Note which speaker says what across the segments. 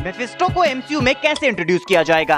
Speaker 1: Mephisto को MCU में कैसे इंट्रोड्यूस किया जाएगा?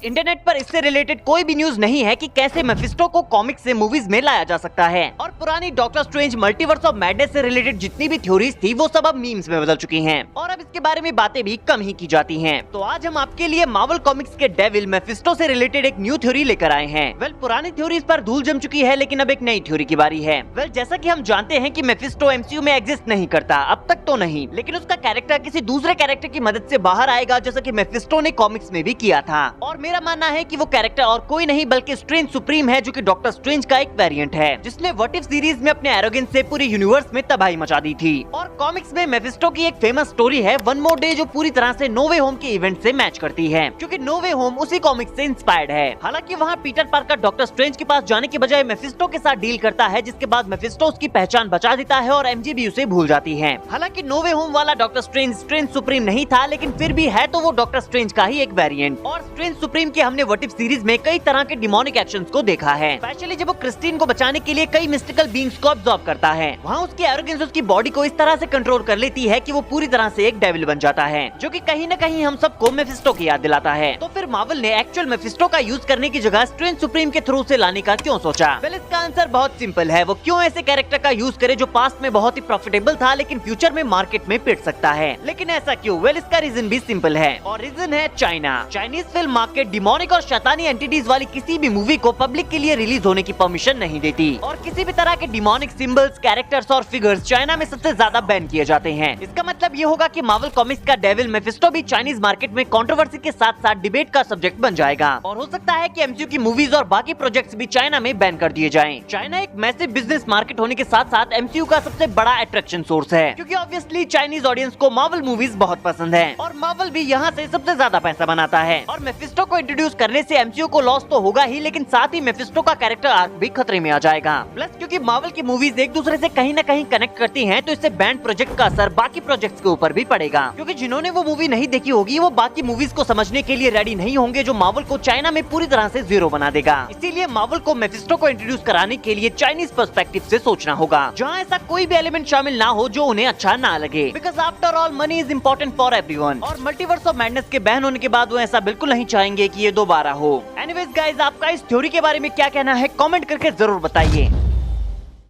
Speaker 1: इंटरनेट पर इससे रिलेटेड कोई भी न्यूज नहीं है कि कैसे मेफिस्टो को कॉमिक्स से मूवीज में लाया जा सकता है। और पुरानी doctor strange multiverse of madness से रिलेटेड जितनी भी थ्योरीज थी वो सब अब मीम्स में बदल चुकी हैं और अब इसके बारे में बातें भी कम ही की जाती हैं। तो आज हम आपके लिए मार्वल कॉमिक्स के डेविल मेफिस्टो से रिलेटेड एक न्यू थ्योरी लेकर आए हैं। पुरानी थ्योरीज पर धूल जम चुकी है, लेकिन अब एक नई थ्योरी की बारी है। जैसा कि हम जानते हैं कि मेफिस्टो एमसीयू में एग्जिस्ट नहीं करता, अब तक तो नहीं, लेकिन उसका कैरेक्टर किसी दूसरे कैरेक्टर की मदद से बाहर आएगा, जैसा कि मेफिस्टो ने कॉमिक्स में भी किया था। और मेरा मानना है कि वो कैरेक्टर और कोई नहीं बल्कि स्ट्रेंज सुप्रीम है, जो कि डॉक्टर स्ट्रेंज का एक वेरिएंट है, जिसने व्हाट इफ सीरीज में अपने एरोगेंस से पूरे यूनिवर्स में तबाही मचा दी थी। और कॉमिक्स में मेफिस्टो की एक फेमस स्टोरी है वन मोर डे, जो पूरी तरह से नो वे होम के इवेंट से मैच करती है, क्योंकि नो वे होम उसी कॉमिक्स से इंस्पायर्ड है। हालांकि वहाँ पीटर पार्कर डॉक्टर स्ट्रेंज के पास जाने के बजाय मेफिस्टो के साथ डील करता है, जिसके बाद मेफिस्टो उसकी पहचान बचा देता है और एमजे भी उसे भूल जाती है। हालांकि नो वे होम वाला डॉक्टर स्ट्रेंज स्ट्रेंज सुप्रीम नहीं था, लेकिन फिर भी है तो वो डॉक्टर स्ट्रेंज का ही एक वेरिएंट। और स्ट्रेंज सुप्रीम के हमने व्हाट इफ सीरीज में कई तरह के डिमोनिक एक्शंस को देखा है, स्पेशली जब वो क्रिस्टीन को बचाने के लिए कई मिस्टिकल बीइंग्स को अब्सॉर्ब करता है। वहाँ उसकी एरोगेंस उसकी बॉडी को इस तरह से कंट्रोल कर लेती है कि वो पूरी तरह से एक डेविल बन जाता है, जो कि कहीं न कहीं हम सबको मेफिस्टो की याद दिलाता है। तो फिर मार्वल ने एक्चुअल मेफिस्टो का यूज करने की जगह स्ट्रेंज सुप्रीम के थ्रू से लाने का क्यों सोचा? इसका आंसर बहुत सिंपल है। वो क्यों ऐसे कैरेक्टर का यूज करे जो पास्ट में बहुत ही प्रॉफिटेबल था, लेकिन फ्यूचर में मार्केट में पिट सकता है। लेकिन ऐसा क्यों? इसका रीजन भी सिंपल है, और रीजन है China. Chinese film market demonic और शैतानी एंटिटीज वाली किसी भी मूवी को पब्लिक के लिए रिलीज होने की परमिशन नहीं देती, और किसी भी तरह के डिमोनिक सिंबल्स, कैरेक्टर्स और फिगर्स चाइना में सबसे ज्यादा बैन किए जाते हैं। इसका मतलब ये होगा कि मार्वल कॉमिक्स का डेविल मेफिस्टो भी चाइनीज मार्केट में कंट्रोवर्सी के साथ साथ डिबेट का सब्जेक्ट बन जाएगा, और हो सकता है कि एमसीयू की मूवीज और बाकी प्रोजेक्ट्स भी चाइना में बैन कर दिए जाएं। चाइना एक मैसिव बिजनेस मार्केट होने के साथ साथ एमसीयू का सबसे बड़ा अट्रैक्शन सोर्स है, क्योंकि ऑब्वियसली चाइनीज ऑडियंस को मार्वल मूवीज बहुत पसंद है, और मार्वल भी यहाँ से सबसे ज्यादा पैसा बनाता है। और मेफिस्टो को इंट्रोड्यूस करने से एमसीयू को लॉस तो होगा ही, लेकिन साथ ही मेफिस्टो का कैरेक्टर आर्क भी खतरे में आ जाएगा। प्लस क्योंकि मार्वल की मूवीज एक दूसरे से कहीं न कहीं कनेक्ट करती हैं, तो इससे बैंड प्रोजेक्ट का असर बाकी प्रोजेक्ट्स के ऊपर भी पड़ेगा, क्योंकि जिन्होंने वो मूवी नहीं देखी होगी वो बाकी मूवीज को समझने के लिए रेडी नहीं होंगे, जो मार्वल को चाइना में पूरी तरह से जीरो बना देगा। इसीलिए मार्वल को मेफिस्टो को इंट्रोड्यूस कराने के लिए चाइनीज पर्सपेक्टिव से सोचना होगा, जहाँ ऐसा कोई भी एलिमेंट शामिल ना हो जो उन्हें अच्छा ना लगे, because after all money is important for everyone. और मल्टीवर्स ऑफ मैडनेस के बैन होने के बाद वो ऐसा बिल्कुल नहीं चाहेंगे कि ये दोबारा हो। एनीवेज गाइस, आपका इस थ्योरी के बारे में क्या कहना है कमेंट करके जरूर बताइए।